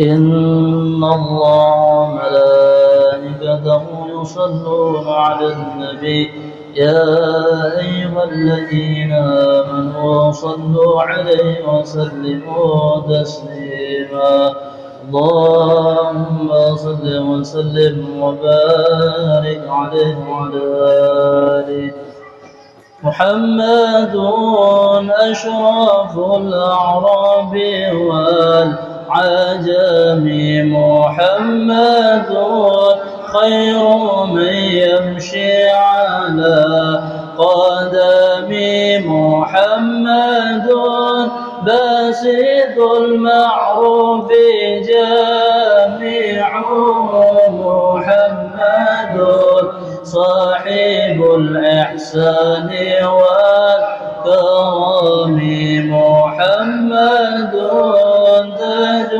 إن الله وملائكته يصلون على النبي يا أيها الذين آمنوا صلوا عليه وسلموا تسليما اللهم صل وسلم وبارك عليه وعلى آله محمد أشرف الأعراب والعجم محمد خير من يمشي على قدم محمد باسط المعروف جامع محمد صاحب الإحسان والكرم محمد تاج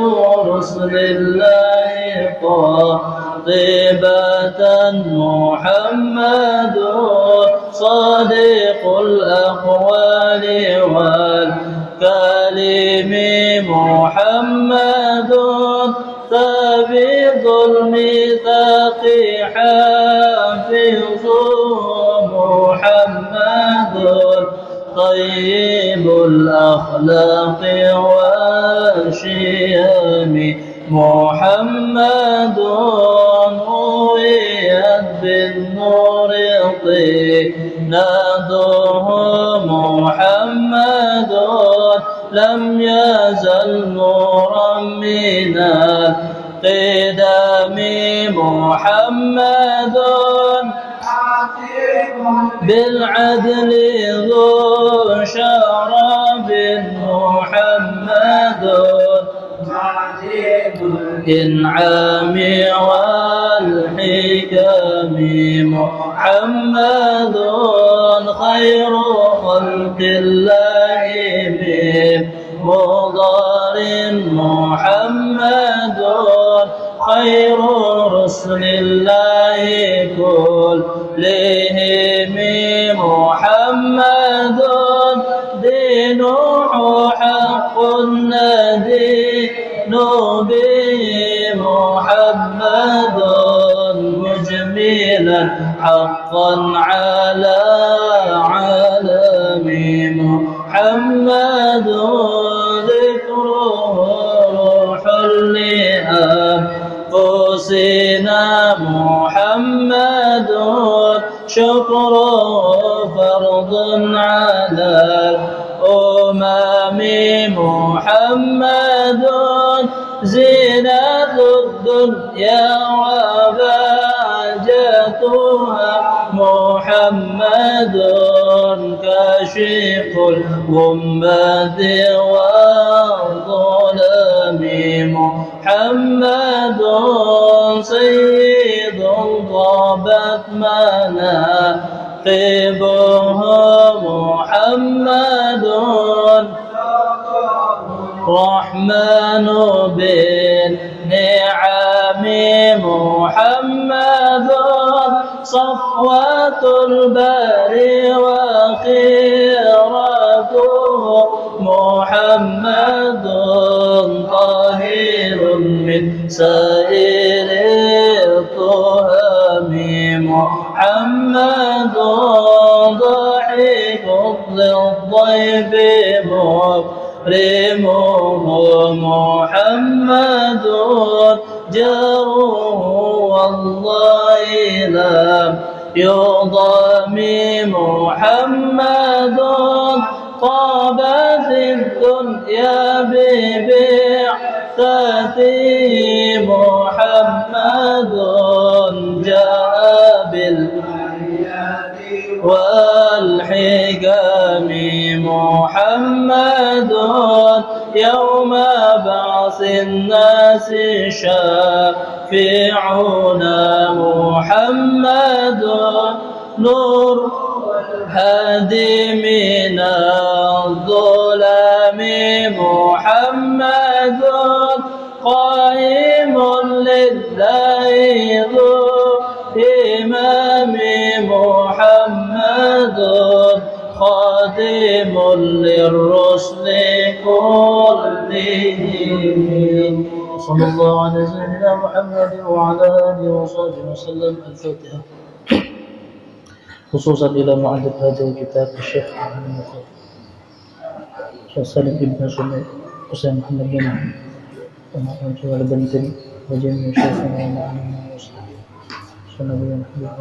رسل الله قاطبة محمد صادق الأقوال والكلم محمد ثابت الميثاق حافظ محمد طيب الأخلاق والشيم محمد رويت بالنور طينته محمد لم يزل نورا من القدم محمد بالعدل ذو شرف محمد الإنعام والحكم محمد خير خلق الله من مضار محمد خير رسل الله كلهم محمد دينه حق دين به محمد مجملا حقا على عالم محمد ذكره روح لأنفسنا محمد شكره فرض على الأمم محمد زينة الدنيا وبهجتها محمد كاشف الغمة والظلم محمد سيد ضابت مناقبه محمد رحمن بالنعم محمد صفوة البر وخيرته محمد طاهر من سائر التهم محمد ضحك للضيف مكرمه محمد جاره والله لم يضم محمد طابت الدنيا ببعثته محمد جاء بالآيات والحكم محمد يوم بعث الناس شافعنا محمد نور هادي من الظلام محمد قائم لله ذو إمام محمد خادم للرسل كلهم صلى الله على سيدنا محمد وعلى آله وصحبه وسلم. الفاتحة. خصوصا إلى معلم هذا الكتاب الشيخ سالم ابن سنة حسين محمد بن ومعلم بنتين وجميع شيخنا ومعلمنا وصحبه سنبينا حبيبنا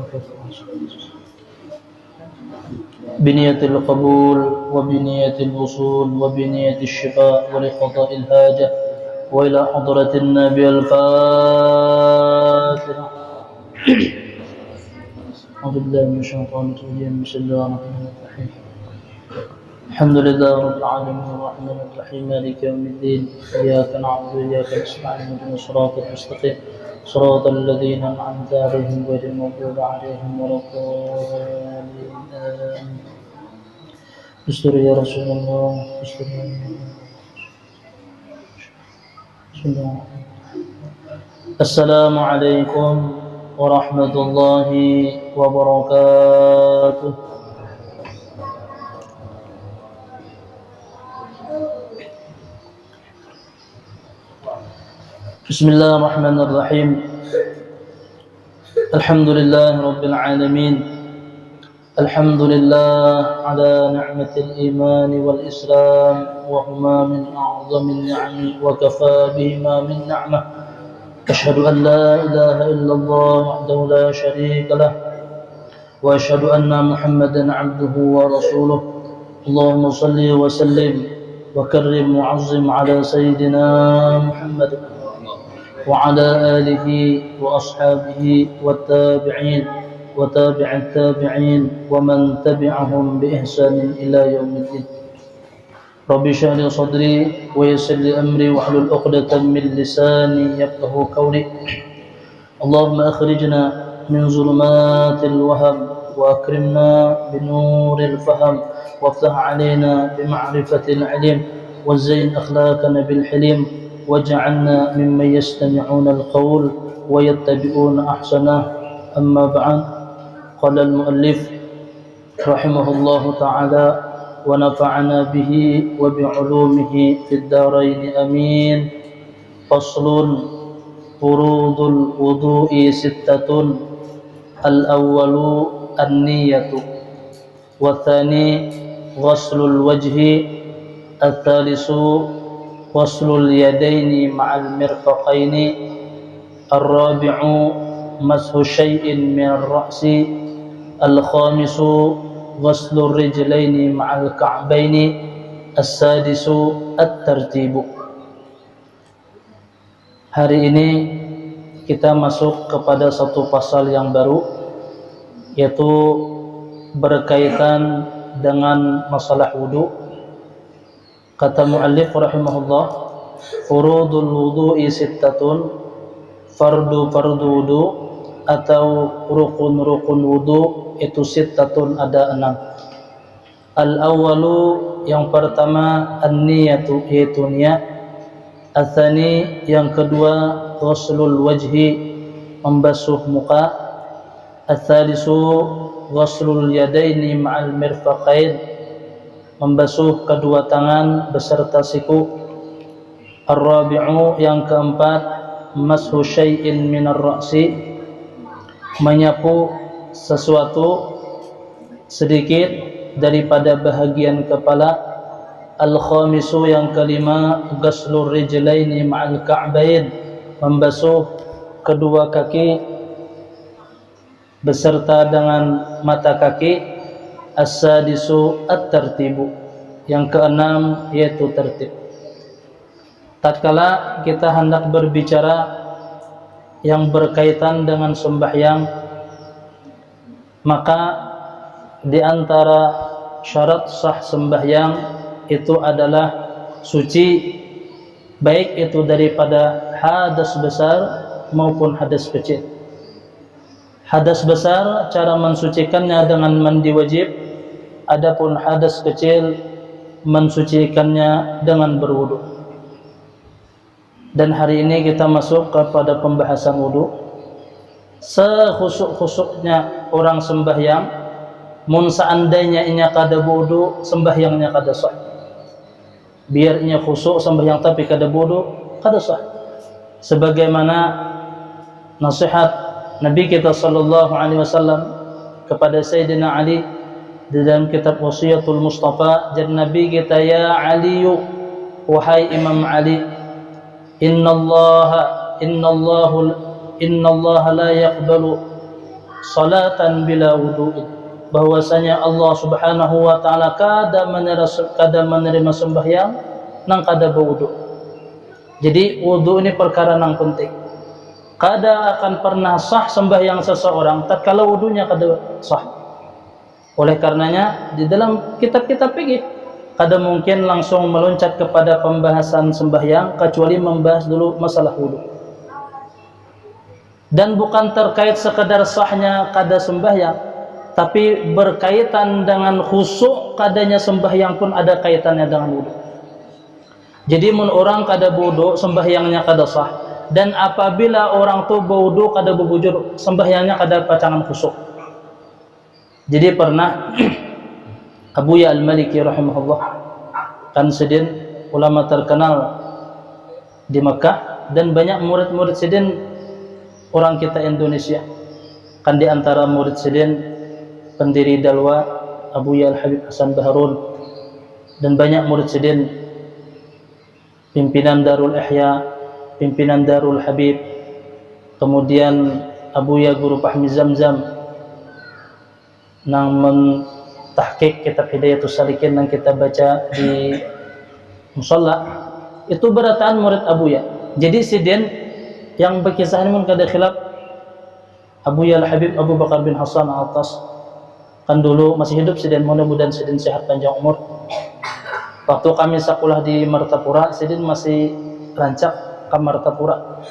بنية القبول وبنية الوصول وبنية الشفاء ولقضاء الحاجة وإلى حضرة النبي. الفاتحة. أعوذ بالله من الشيطان الرجيم. بسم الله الرحمن الرحيم. الحمد لله رب العالمين الرحمن الرحيم مالك يوم الدين. إياك نعبد وإياك نستعين اهدنا الصراط المستقيم صراط الذين أنعمت عليهم غير المغضوب عليهم ولا الضالين. استر يا رسول الله استر يا رسول الله. السلام عليكم ورحمة الله وبركاته. بسم الله الرحمن الرحيم. الحمد لله رب العالمين. الحمد لله على نعمة الإيمان والإسلام وهما من أعظم النعم وكفى بهما من نعمة. أشهد أن لا إله إلا الله وحده لا شريك له وأشهد أن محمدا عبده ورسوله. اللهم صل وسلم وكرم وعظم على سيدنا محمد وعلى آله وأصحابه والتابعين وتابع التابعين ومن تبعهم بإحسان إلى يوم الدين. رب اشرح لي صدري ويسر لي أمري واحلل عقدة من لساني يفقهوا قولي. اللهم أخرجنا من ظلمات الوهم وأكرمنا بنور الفهم وافتح علينا بمعرفة العلم وزين أخلاقنا بالحلم واجعلنا ممن يستمعون القول ويتبعون أحسنه. أما بعد. قال المؤلف رحمه الله تعالى ونفعنا به وبعلومه في الدارين آمين. فصل. فروض الوضوء 6. الأول النية والثاني غسل الوجه الثالث غسل اليدين مع المرفقين الرابع مسح شيء من الرأس الخامس غسل الرجلين مع الكعبين السادس الترتيب. Hari ini kita masuk kepada satu pasal yang baru, yaitu berkaitan dengan masalah wudu. Kata muallif rahimahullah, furudul wudu'i 6, fardu wudu atau rukun wudu itu 6, ada 6. Al-awwalu, yang pertama, an-niyatu, yaitu niat. Al-thani, yang kedua, ghuslul wajhi, membasuh muka. Al-thalisu ghuslul yadaini ma'al mirfaqain, membasuh kedua tangan beserta siku. Ar-rabi'u, yang keempat, mashu syai'in minar ra'si, menyapu sesuatu sedikit daripada bahagian kepala. Al-khamisu, yang kelima, ghuslur rijlaini ma'al ka'bain, membasuh kedua kaki beserta dengan mata kaki. As-sadisu at-tartibu, yang keenam yaitu tertib. Tatkala kita hendak berbicara yang berkaitan dengan sembahyang, maka di antara syarat sah sembahyang itu adalah suci, baik itu daripada hadas besar maupun hadas kecil. Hadas besar cara mensucikannya dengan mandi wajib, adapun hadas kecil mensucikannya dengan berwudu. Dan hari ini kita masuk kepada pembahasan wudu. Sekhusuk-khusuknya orang sembahyang, mun seandainya inya kada wudu, sembahyangnya kada sah. Biar inya khusuk sembahyang tapi kada wudu, kada sah. sebagaimana nasihat Nabi kita sallallahu alaihi wasallam kepada Sayyidina Ali di dalam kitab Wasiyatul Mustafa. Dan Nabi kita, ya Aliyu, wahai Imam Ali, innallaha la yaqbalu salatan bila wudu'in, bahwasanya Allah Subhanahu wa taala kada menerima sembahyang nang kada berwudu. Jadi wudu ini perkara nang penting. Kada akan pernah sah sembahyang seseorang tatkala wudunya kada sah. Oleh karenanya di dalam kitab-kitab fikih kada mungkin langsung meloncat kepada pembahasan sembahyang kecuali membahas dulu masalah wudu. Dan bukan terkait sekedar sahnya kada sembahyang, tapi berkaitan dengan khusyuk kadanya sembahyang pun ada kaitannya dengan wudu. Jadi mun orang kada wudu sembahyangnya kada sah, dan apabila orang tu berwudu kada bebujur sembahyangnya kada pacangan khusyuk. Jadi pernah Abuya Al-Maliki rahimahullah, kan sidin ulama terkenal di Makkah, dan banyak murid-murid sidin orang kita Indonesia. Kan di antara murid sidin pendiri Dalwa Abuya Al-Habib Hasan Baharun, dan banyak murid sidin pimpinan Darul Ihya, pimpinan Darul Habib, kemudian Abuya Guru Fahmi Zamzam nang mentahqiq kitab Hidayatus Salikin yang kita baca di musalla, itu berataan murid Abuya. Jadi sidin yang berkisah ini mun kada khilaf Abuya Al-Habib Abu Bakar bin Hasan Al-Attas, kan dulu masih hidup sidin, mudah-mudahan sidin sehat panjang umur. Waktu kami sekolah di Martapura, sidin masih rancak ke Martapura.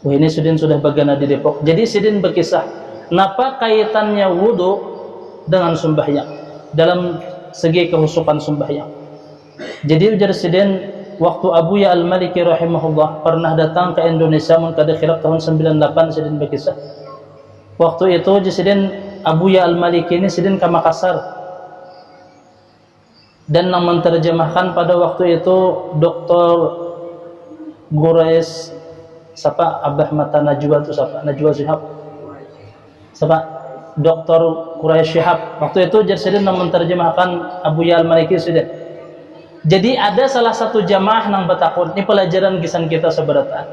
Wah, ini sidin sudah bagana di Depok. Jadi sidin berkisah, napa kaitannya wudu dengan sembahyang dalam segi kehusukan sembahyang. Jadi ujar sidin, waktu Abuya Al-Maliki rahimahullah pernah datang ke Indonesia mun kada khilaf tahun 98, sidin berkisah. Waktu itu sidin Abuya Al-Maliki ini sidin ke Makassar, dan yang menterjemahkan pada waktu itu Dr. Gures siapa, Abah Mata Najwa itu siapa, Najwa Shihab siapa, Dr. Quraisy Shihab. Waktu itu sidin yang menterjemahkan Abuya Al-Maliki sidin. Jadi ada salah satu jamaah nang batakun, ini pelajaran kisan kita seberataan.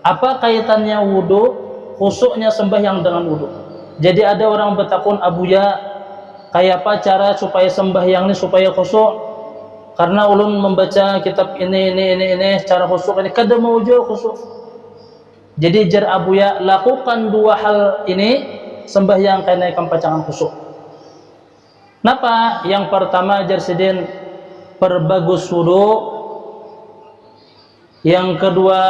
Apa kaitannya wudu, khusyuknya sembahyang dengan wudu. Jadi ada orang batakun, Abuya, kayak apa cara supaya sembahyang ini supaya khusyuk? Karena ulun membaca kitab ini cara khusyuk ini kada mau jauh khusyuk. Jadi jar Abuya, lakukan dua hal ini sembahyang kena ikan pacangan khusyuk. Napa? Yang pertama jar sidin, perbagus wudu. Yang kedua,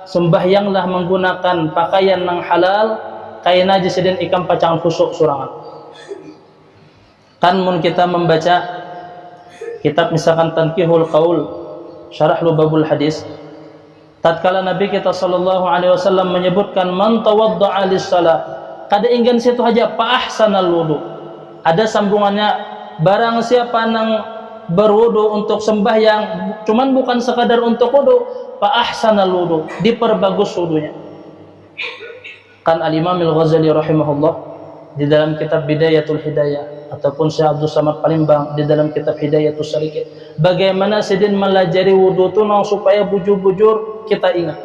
sembahyanglah menggunakan pakaian yang halal, kaina jar sidin ikan pacangan khusyuk surangan. Kan mun kita membaca kitab misalkan Tanqihul Qaul, Syarah Lubabul Hadis, tatkala Nabi kita sallallahu alaihi wasallam menyebutkan man tawadda'a lis-shalah, kada ingin situ aja fa ahsanal wudu. Ada sambungannya, barang siapa nang berwudu untuk sembahyang, cuman bukan sekadar untuk wudu, fa ahsanal wudu, diperbagus wudunya. Kan Al-Imam Al-Ghazali rahimahullah di dalam kitab Bidayatul Hidayah, ataupun Syekh Abdul Samad Palimbang di dalam kitab Hidayatus Salikin, bagaimana sidin melajari wudu itu nang supaya bujur-bujur kita ingat.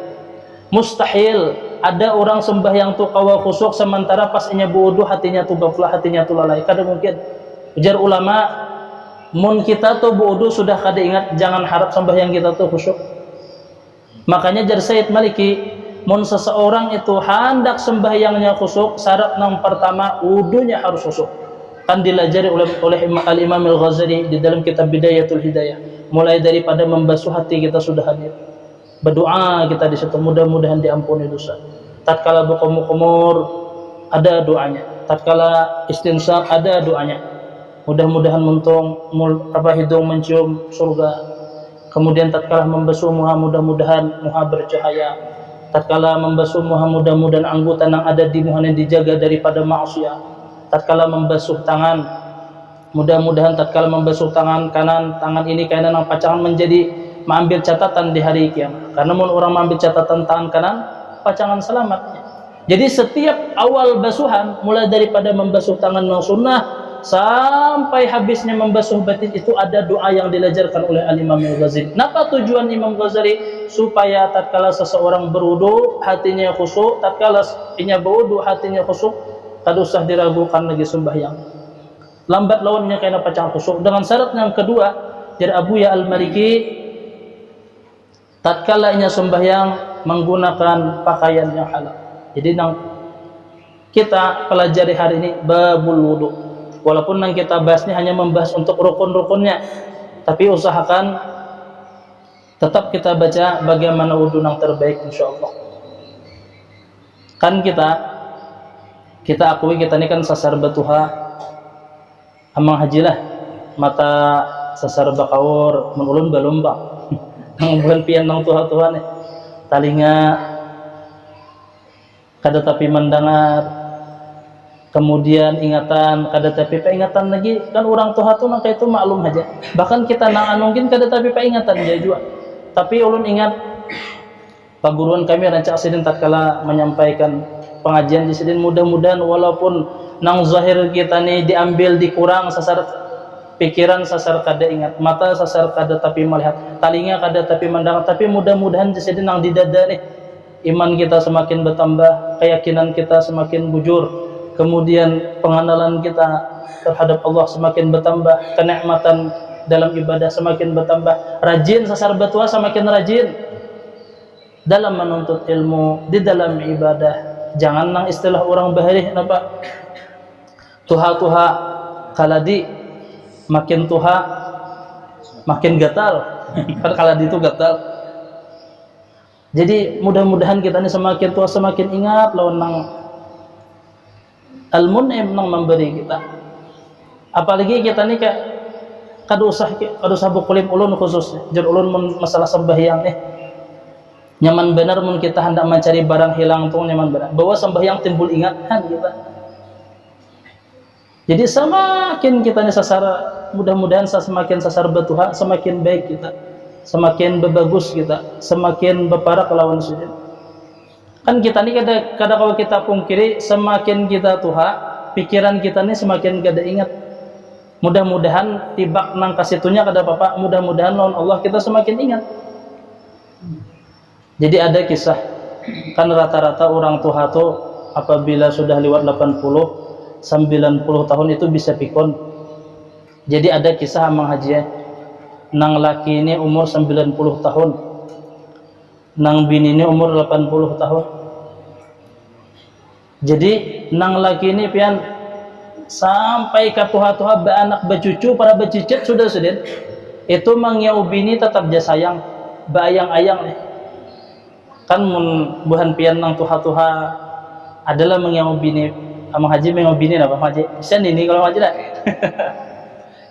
Mustahil ada orang sembahyang tu kawa khusyuk sementara pas inya berwudu hatinya tu ghaflah, hatinya tu lalai. Kada mungkin. Ujar ulama, mun kita tu berwudu sudah kada ingat, jangan harap sembahyang kita tu khusyuk. Makanya jar Sayyid Maliki, mun seseorang itu hendak sembahyangnya khusyuk, syarat yang pertama wudunya harus khusyuk. Kan dilajari oleh Al-Imam Al-Ghazali di dalam kitab Bidayatul Hidayah. Mulai daripada membasuh hati kita sudah hadir. Berdoa kita di situ, mudah-mudahan diampuni dosa. Tatkala berkumur ada doanya. Tatkala istinsaq ada doanya. Mudah-mudahan muntung hidung mencium surga. Kemudian tatkala membasuh mudah-mudahan muha bercahaya. Tatkala membasuh mudah-mudahan anggota yang ada di muha dijaga daripada maksiat. Tatkala membasuh tangan, mudah-mudahan tatkala membasuh tangan kanan, tangan ini kanan yang pacangan menjadi mengambil catatan di hari kiamat. Karena mun orang mengambil catatan tangan kanan, pacangan selamatnya. Jadi setiap awal basuhan, mulai daripada membasuh tangan yang sunnah sampai habisnya membasuh batin, itu ada doa yang diajarkan oleh Al-Imam Al-Ghazali. Napa tujuan Imam Ghazali? Supaya tatkala seseorang berwudu hatinya khusyuk, tatkala inya berwudu hatinya khusyuk, kada usah diragukan lagi sembahyang. Lambat lawannya kena pacangan khusyuk. Dengan syarat yang kedua, dari Abuya Al-Maliki, tatkala inya sembahyang menggunakan pakaian yang halal. Jadi nang kita pelajari hari ini babul wudu. Walaupun nang kita bahas ini hanya membahas untuk rukun-rukunnya, tapi usahakan tetap kita baca bagaimana wudu yang terbaik insyaallah. Kan kita akui kita ini kan sasar batuha amang hajilah mata sasar bakaur menulun balomba nang bukan pian nang tuha-tuhan talinga kada tapi mendengar, kemudian ingatan kada tapi peingatan lagi. Kan orang tuha tu nang itu maklum aja, bahkan kita nang anungkin kada tapi peingatan dia juga. Tapi ulun ingat paguruan kami rancak sidin tatkala menyampaikan pengajian di sidin, mudah-mudahan walaupun nang zahir kita ni diambil dikurang, sasar pikiran sasar kada ingat, mata sasar kada tapi melihat, talinga kada tapi mendengar, tapi mudah-mudahan di sidin nang di dada nih iman kita semakin bertambah, keyakinan kita semakin bujur, kemudian pengenalan kita terhadap Allah semakin bertambah, kenikmatan dalam ibadah semakin bertambah, rajin sasar batua semakin rajin dalam menuntut ilmu di dalam ibadah. Jangan nang istilah orang bahari napa tuha-tuha kaladi, makin tuha makin gatal kan kaladi itu gatal. Jadi mudah-mudahan kita ini semakin tua semakin ingat lawan nang Al-Mun'im nang memberi kita. Apalagi kita ni kada usah bukulim ulun khususnya. Jar ulun masalah sembahyang nyaman benar mun kita hendak mencari barang hilang tuh nyaman benar. Bahwa sembahyang timbul ingatan kita. Jadi semakin kita ni sasar, mudah-mudahan semakin sasar batuha semakin baik kita, semakin berbagus kita, semakin berparak lawan sujud. Kan kita ni kada kalau kita pungkiri, semakin kita tuha, pikiran kita ni semakin kada ingat. Mudah-mudahan tibak nang kasitunya kada apa-apa, mudah-mudahan lawan Allah kita semakin ingat. Jadi ada kisah, kan rata-rata orang tuha tu apabila sudah lewat 80, 90 tahun itu bisa pikun. Jadi ada kisah amang haji nang laki ini umur 90 tahun, nang bini ini umur 80 tahun. Jadi nang laki ini pian sampai ke tuha-tuha beranak bercucu para bercicit sudah itu mangyau bini tetap dia sayang bayang-ayang nih. Kan buhan pian nang tuha-tuha adalah mangyau bini amang haji mangyau bini apa haji bisa ini kalau haji dah.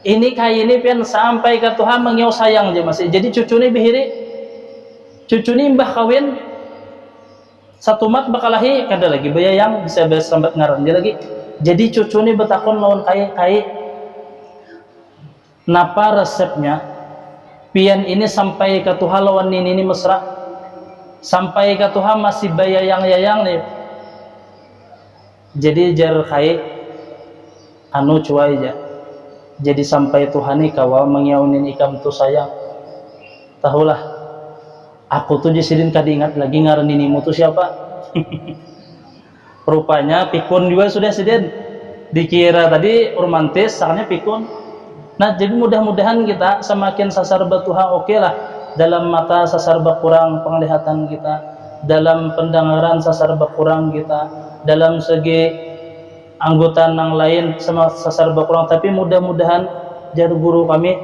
Ini kayak ini pian sampai ke Tuhan mengyau sayang aja masih. Jadi cucu ni bihiri, cucu ni mbah kawin satu mat bakalahi kada lagi bayang bisa bersambat ngaran dia lagi. Jadi cucu ni betakon lawan kai napa resepnya pian ini sampai ke Tuhan lawan ini mesra, sampai ke Tuhan masih bayang-yayang nih. Jadi jar kai anu cuai aja. Jadi sampai Tuhan ni kawa mengyaunin ikam tu sayang. Tahulah, aku tuh disidin kada ingat lagi ngaraninimu tu siapa. Rupanya pikun juga sudah sidin. Dikira tadi romantis, soalnya pikun. Nah jadi mudah-mudahan kita semakin sasar batuha oke lah. Dalam mata sasar berkurang penglihatan kita, dalam pendengaran sasar berkurang kita, dalam segi anggota nang lain sama sasar berkurang, tapi mudah-mudahan jar guru kami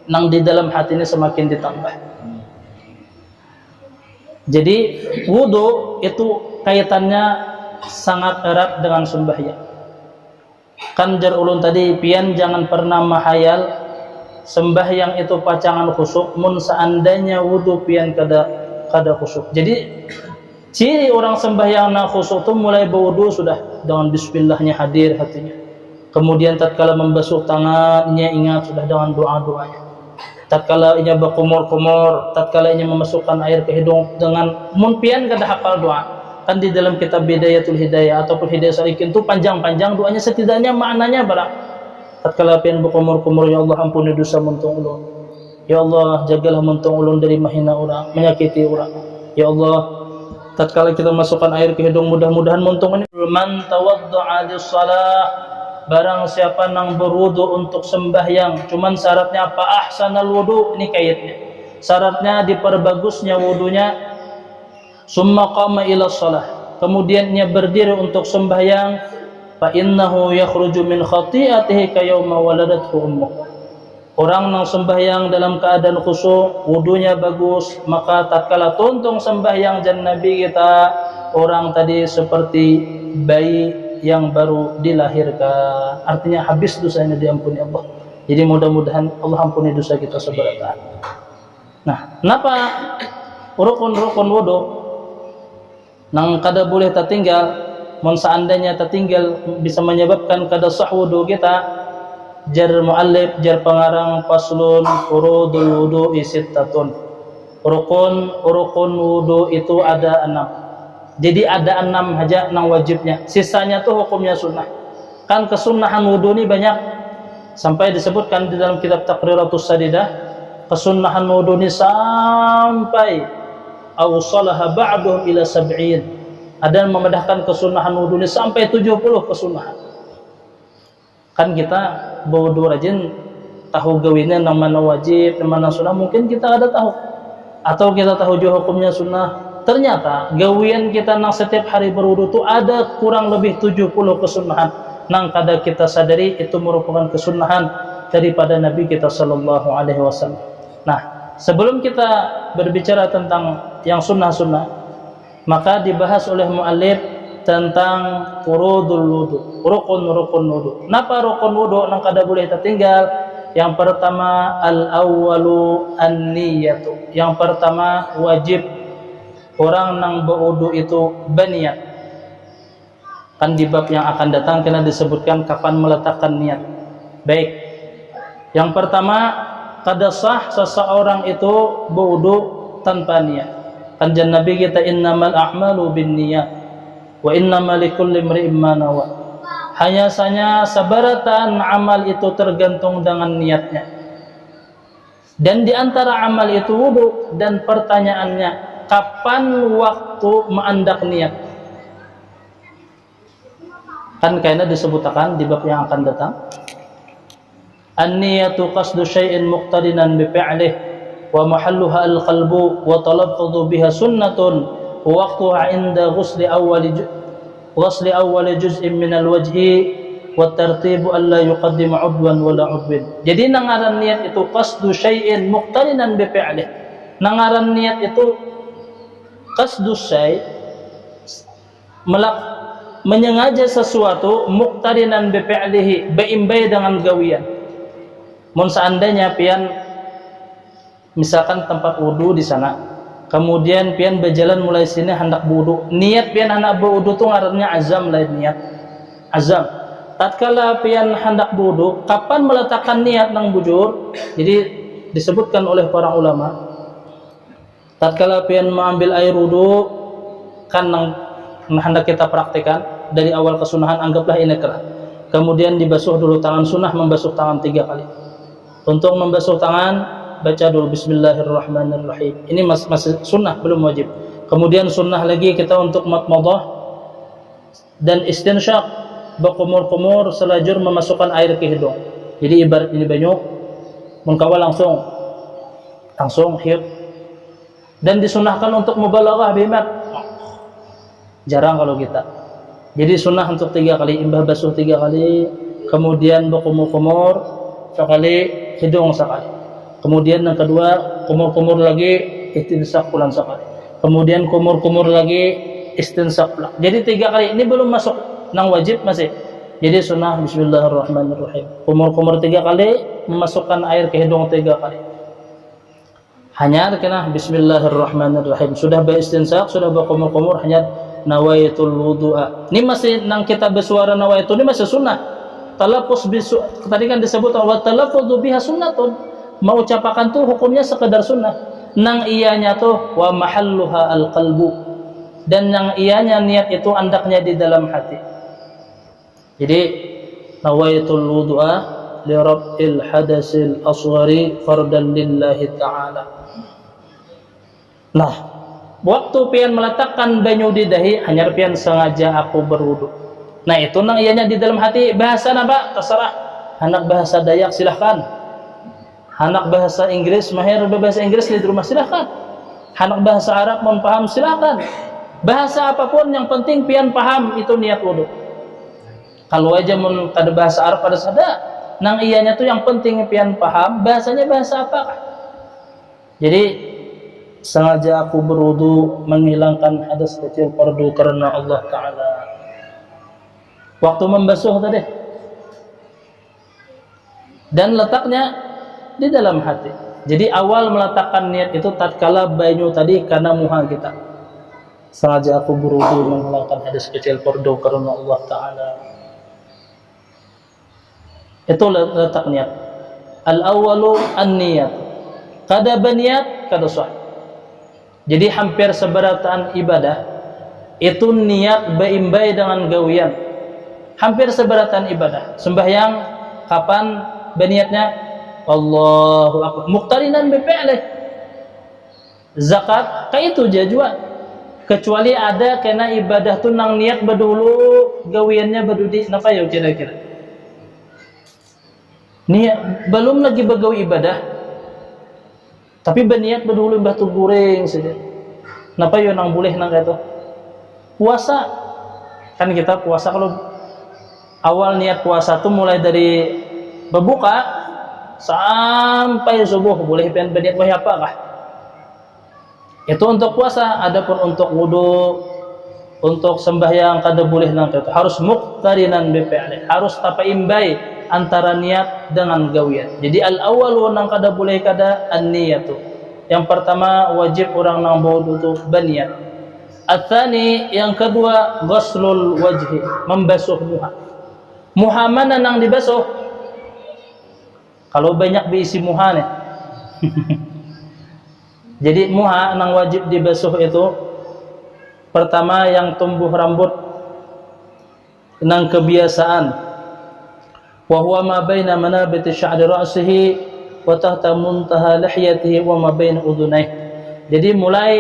nang di dalam hati ini semakin ditambah. Jadi wudu itu kaitannya sangat erat dengan sembahyang. Kan jar ulun tadi pian jangan pernah mahayal sembahyang itu pacangan khusyuk mun seandainya wudu pian kada khusyuk. Jadi ciri orang sembahyang na khusyuk itu mulai berwudu sudah dengan bismillahnya hadir hatinya. Kemudian tatkala membasuh tangannya ingat sudah dengan doa-doanya. tatkala inya berkumur-kumur, tatkala inya memasukkan air ke hidung dengan munpian kada hafal doa. Kan di dalam kitab Bidayatul Hidayah ataupun Hidayah Salikin itu panjang-panjang doanya, setidaknya maknanya barang. Tatkala pian berkumur-kumur, ya Allah ampuni dosa muntung ulun. Ya Allah jagalah muntung ulun dari mahina orang, menyakiti orang. Ya Allah, tatkala kita masukkan air ke hidung, mudah-mudahan muntung ini. Man tawadda'a lis-shalah, barang siapa nang berwudu untuk sembahyang, cuman syaratnya apa? Ahsanal wudu, ini kayatnya. Syaratnya diperbagusnya wudunya. Summa qama ila shalah, kemudian ia berdiri untuk sembahyang, fa innahu yakhruju min khati'atihi ka yauma waladathu ummuh. Orang yang sembahyang dalam keadaan khusyuk, wudunya bagus, maka tatkala tuntung sembahyang jan Nabi kita, orang tadi seperti bayi yang baru dilahirkan. Artinya habis dosanya diampuni Allah. Jadi mudah-mudahan Allah ampuni dosa kita seberat. Nah, kenapa rukun-rukun wudu nang kada boleh tertinggal? Mun seandainya tertinggal bisa menyebabkan kada sah wudu kita. Jar muallif, jar pengarang faslun furudul wudu'i sittatun. Rukun wudu itu ada 6. Jadi ada 6 aja nang wajibnya. Sisanya tuh hukumnya sunnah. Kan kesunnahan wudu ini banyak. Sampai disebutkan di dalam kitab Taqriratus Sadidah, kesunnahan wudu ini sampai awsalaha ba'duhum ila 70. Ada yang memedahkan kesunnahan wudu ini sampai 70 kesunnahan. Kan kita berwudu rajin, tahu gawinnya mana wajib, mana sunnah, mungkin kita ada tahu, atau kita tahu juga hukumnya sunnah. Ternyata gawian kita nang setiap hari berwudu itu ada kurang lebih 70 kesunnahan. Nang kada kita sadari itu merupakan kesunnahan daripada Nabi kita sallallahu alaihi wasallam. Nah, sebelum kita berbicara tentang yang sunnah-sunnah, maka dibahas oleh muallif tentang furudul wudu, rukun-rukun wudu. Napa rukun wudu nang kada boleh tertinggal? Yang pertama al-awwalu an-niyatu. Yang pertama wajib orang nang berwudu itu berniat. Kan di bab yang akan datang kena disebutkan kapan meletakkan niat. Baik. Yang pertama, kada sah seseorang itu berwudu tanpa niat. Kan jan Nabi kita innamal a'malu binniyat wa innamal likulli imri'in ma nawa. Hanya saja sabaratan amal itu tergantung dengan niatnya. Dan di antara amal itu wudu, dan pertanyaannya kapan waktu menandak niat? Kan kayaknya disebutkan di bab yang akan datang. An-niyatu qasdu syai'in muqtadinan bi fi'lihi wa mahalluha al-qalbu wa talaffudhu biha sunnatun waqtuha inda ghusli awwali juz'in min al-wajhi wa tartibu alla yuqaddima 'udwan wala 'udwin. Jadi nangaran niat itu qasdu syai'in muqtarinan bi fi'lihi. Nangaran niat itu qasdu syai' menyengaja sesuatu, muqtarinan bi fi'lihi, beimbai dengan gawian. Mun seandainya pian misalkan tempat wudu di sana, kemudian pian berjalan mulai sini hendak wudu, niat pian hendak berwudu tu ngarannya azam, lain niat azam. Tatkala pian hendak wudu, kapan meletakkan niat nang bujur? Jadi disebutkan oleh para ulama, tatkala pian mengambil air wudu, kan nang hendak kita praktekkan dari awal kesunahan, anggaplah ini kerah, kemudian dibasuh dulu tangan, sunnah membasuh tangan 3 kali. Untuk membasuh tangan baca dulu bismillahirrahmanirrahim. Ini masih sunnah, belum wajib. Kemudian sunnah lagi kita untuk madmadah dan istinsyaq, berkumur-kumur selajur memasukkan air ke hidung. Jadi ibarat ini banyak mengkawal langsung hiup. Dan disunnahkan untuk mubalaghah bimat. Jarang kalau kita. Jadi sunnah untuk 3 kali, imbah basuh 3 kali, kemudian berkumur-kumur sekali, hidung sekali. Kemudian yang kedua, kumur-kumur lagi, istinsak pulang sekali. Kemudian kumur-kumur lagi, istinsak pulang. Jadi 3 kali. Ini belum masuk nang wajib masih. Jadi sunnah bismillahirrahmanirrahim. Kumur-kumur 3 kali, memasukkan air ke hidung 3 kali. Hanya kena bismillahirrahmanirrahim. Sudah beristinsak, sudah berkumur-kumur, hanya nawaitul wudu'a. Ini masih nang kita bersuara nawaitul, ini masih sunnah. Talaffuz bisu, tadi kan disebut wa talaffudzu biha sunnatun. mengucapkan tuh hukumnya sekedar sunnah. Nang iyanya tuh wa mahalluha al-qalbu, dan yang iyanya niat itu andaknya di dalam hati. Jadi nawaitul wudu'a li rabbil hadasil asghari fardan lillahi ta'ala. Nah, waktu pian meletakkan banyu di dahi hanya pian sengaja aku berwudu. Nah, itu nang iyanya di dalam hati. Bahasa apa? Terserah. Anak bahasa Dayak silahkan. Anak bahasa Inggris, mahir bahasa Inggris di rumah silahkan. Anak bahasa Arab mau paham silahkan. Bahasa apapun yang penting pian paham itu niat wudu. Kalau aja mau ada bahasa Arab pada sada, nang iyanya tuh yang penting pian paham bahasanya bahasa apakah. Jadi sengaja aku berwudu menghilangkan hadas kecil fardu karena Allah Ta'ala. Waktu membasuh tadi, dan letaknya di dalam hati. Jadi awal meletakkan niat itu tatkala banyu tadi karena muha kita. Sengaja aku berwudu menghilangkan hadas kecil fardu karena Allah Ta'ala. Itu letak niat. Al-awwalu an-niyat. Kada baniat kada sah. Jadi hampir seberatan ibadah itu niat beimbai dengan gawian. Hampir seberatan ibadah. Sembahyang kapan baniatnya? Allahu Akbar. Muqtarinan bifi'lih. Zakat kayak itu jajwa. Kecuali ada kena ibadah tuh nang niat berdulu gawiannya berdudi napa ya kira-kira. Niat belum lagi begawi ibadah. Tapi berniat berdulu batu goreng saja. Napa yo nang boleh nang itu? Puasa. Kan kita puasa kalau awal niat puasa tuh mulai dari berbuka sampai subuh boleh pian berniat wahai apakah? Itu untuk puasa. Adapun untuk wudu, untuk sembahyang kada boleh nang itu. Harus muqtarinan bi fi'li. Harus tapaimbai antara niat dengan gawian. Jadi al-awwal nang kada boleh kada an-niyatu. Yang pertama wajib orang nang wudu itu berniat. At-tsani yang kedua ghuslul wajhi, membasuh muha. Muha mana nang dibasuh? Kalau banyak diisi muha nih. Jadi muha nang wajib dibasuh itu pertama yang tumbuh rambut nang kebiasaan. Wa huwa ma baina manabiti sya'ri ra'sihi wa tahta muntaha lihyatihi wa ma baina udhunayhi. Jadi mulai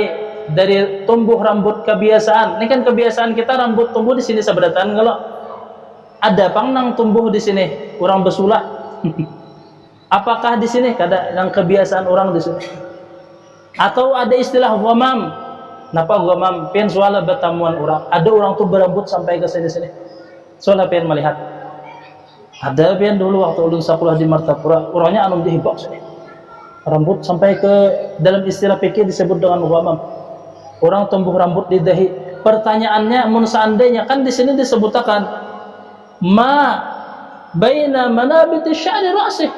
dari tumbuh rambut kebiasaan. Ini kan kebiasaan kita rambut tumbuh di sini seberatan, kalau ada pang nang tumbuh di sini orang besulah. Apakah di sini kada yang kebiasaan orang di sini? Atau ada istilah ghamam. Napa ghamam? Pian suala bertamuan orang. Ada orang tuh berambut sampai ke sini-sini. Suala pian melihat. Ada pian dulu waktu ulun sekolah di Martapura, orangnya anu dihibak sini. Rambut sampai ke dalam istilah fikih disebut dengan ghamam. Orang tumbuh rambut di dahi. Pertanyaannya, mun seandainya kan di sini disebutkan ma baina manabiti sya'ri ra'sih.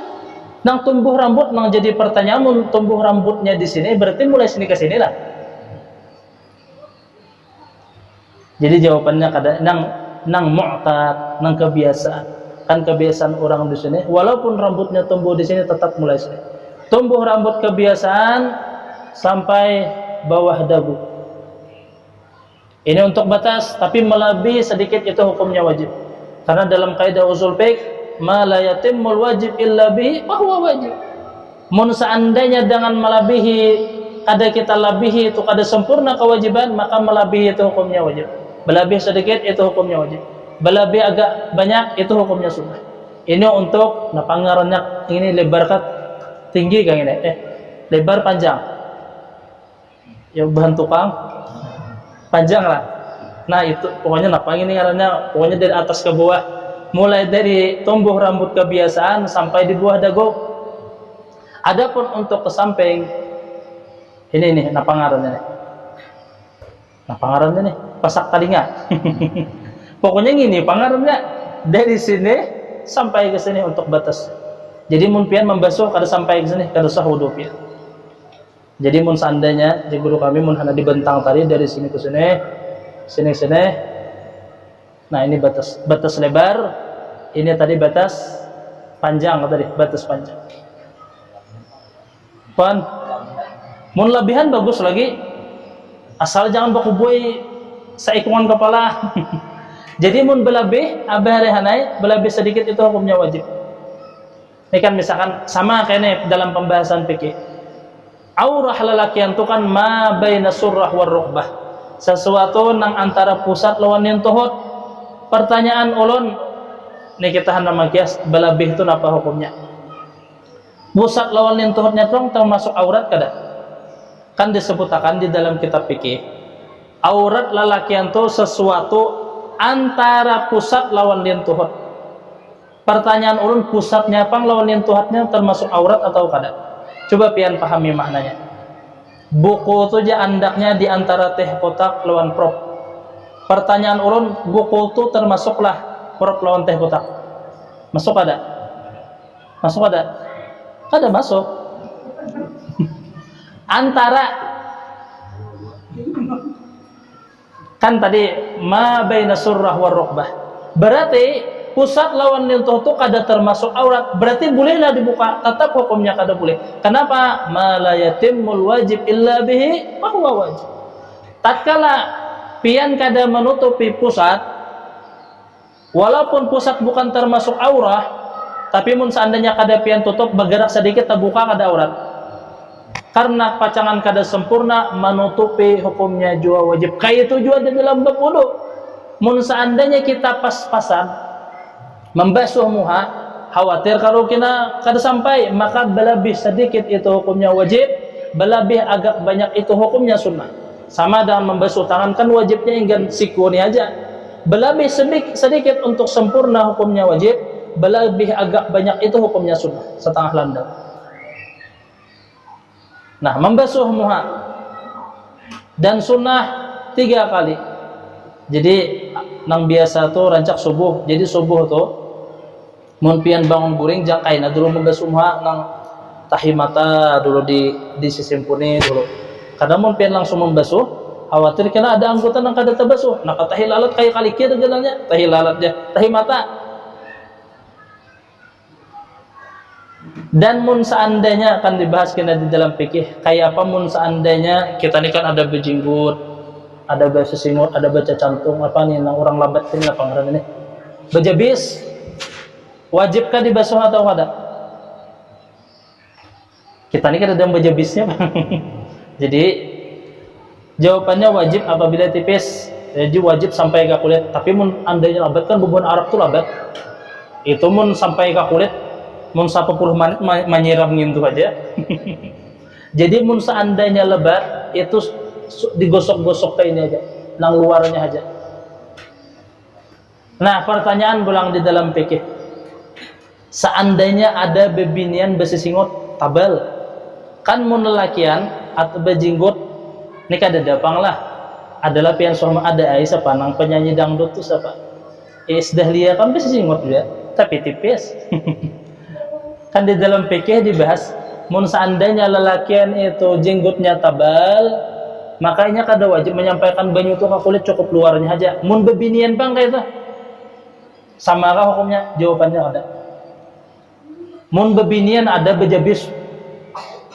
Nang tumbuh rambut nang jadi pertanyaan, mun tumbuh rambutnya di sini berarti mulai sini ke sini lah. Jadi jawabannya kada nang mu'tad, nang kebiasaan. Kan kebiasaan orang di sini, walaupun rambutnya tumbuh di sini tetap mulai sini. Tumbuh rambut kebiasaan sampai bawah dagu. Ini untuk batas, tapi melebihi sedikit itu hukumnya wajib. Karena dalam kaidah usul fiqh, ma la yatimmul wajib illa bihi fa huwa wajib. Mun seandainya dengan melebihi kada kita lebihi itu kada sempurna kewajiban, maka melebihi itu hukumnya wajib. Berlebih sedikit itu hukumnya wajib. Berlebih agak banyak itu hukumnya sunnah. Ini untuk napangarannya ini lebar kat tinggi kang ini. Lebar panjang. Ya bahan tukang panjang lah. Nah itu pokoknya napang ini ngarannya pokoknya dari atas ke bawah. Mulai dari tumbuh rambut kebiasaan sampai di buah dagu. Adapun untuk ke samping ini nih napangarannya nih. Napangarannya nih pasak talinga. Pokoknya gini pangarannya dari sini sampai ke sini untuk batas. Jadi mun pian membasuh kada sampai ke sini kada sah wudu pian. Jadi mun seandainya di guru kami mun hana dibentang tadi dari sini ke sini, sini. Nah ini batas lebar. Ini tadi batas panjang tadi, batas panjang. Pan mun lebihan bagus lagi, asal jangan bakubui saikungan kepala. Jadi mun belebih abah rehanai belebih sedikit itu hukumnya wajib. Ini kan misalkan sama kayak dalam pembahasan fikih. Aurah lalakian itu kan ma baina surrah war rukbah. Sesuatu nang antara pusat lawan yang tuhut. Pertanyaan ulun nih kita hendak magias belebih itu apa hukumnya? Pusat lawan yang tuhutnya termasuk aurat kada? Kan disebutakan di dalam kitab fikih. Aurat lalakian itu sesuatu antara pusat lawan yang tuhut. Pertanyaan ulun pusatnya pang lawan yang tuhutnya termasuk aurat atau kada? Coba pian pahami maknanya. Buku itu aja andaknya di antara teh kotak lawan prop. Pertanyaan ulun, buku itu termasuklah prop lawan teh kotak. Masuk ada? Masuk ada? Ada masuk. Antara kan tadi ma baina surrah war rukbah. Berarti pusat lawan nyentuh itu kada termasuk aurat. Berarti bolehlah dibuka, tetap hukumnya kada boleh. Kenapa? Ma la yatimul wajib illa bihi fa huwa wajib. Tatkala pian kada menutupi pusat, walaupun pusat bukan termasuk aurat, tapi mun seandainya kada pian tutup bergerak sedikit terbuka kada aurat. Karena pacangan kada sempurna menutupi hukumnya jua wajib. Kayak itu juga di dalam bab wudu. Mun seandainya kita pas-pasan membasuh muha, khawatir kalau kena kada sampai, maka belebih sedikit itu hukumnya wajib, belebih agak banyak itu hukumnya sunnah. Sama dengan membasuh tangan kan wajibnya ingin siku ni aja. Belebih sedikit untuk sempurna hukumnya wajib, belebih agak banyak itu hukumnya sunnah, setengah landang. Nah, membasuh muha dan sunnah 3 kali. Jadi nang biasa tuh rancak subuh. Jadi subuh tuh mun pian bangun guring jakaina dulu membasuh muha nang tahi mata dulu di sisimpuni dulu. Kadang mun pian langsung membasuh, khawatir kena ada anggota nang kada terbasuh. Nah, tahi lalat kayak kali kia gelalnya, tahi lalatnya, tahi mata. Dan mun seandainya akan dibahas kena di dalam fikih, kayak apa mun seandainya kita ini kan ada bejinggut, ada baca singut, ada baca cantung, apa nih nang orang lambat ini apa ngaran ini? Bejabis. Wajibkah dibasuh atau kada? Kita ini kan ada bejabisnya. Jadi jawabannya wajib apabila tipis. Jadi wajib sampai ke kulit. Tapi mun andainya lambat kan bubuhan Arab tuh lambat. Itu mun sampai ke kulit mun 10 menit menyiram gitu aja. Jadi mun seandainya lebat itu digosok-gosok kayak ini aja, nang luarnya aja. Nah, pertanyaan pulang di dalam fikih. Seandainya ada bebinian besi singut tabel, kan mun lelakian atau bejinggut ini kada dapang lah. Adalah pian suami ada Aisyah panang penyanyi dangdut tuh siapa? Dahlia kan besi singut juga, tapi tipis. Kan di dalam fikih dibahas mun seandainya lelakian itu jenggotnya tabal, makanya kada wajib menyampaikan banyu itu ke kulit, cukup luarnya aja. Mun bebinian bang kayak itu samakah hukumnya? Jawabannya ada. Mun bebinian ada bejabis,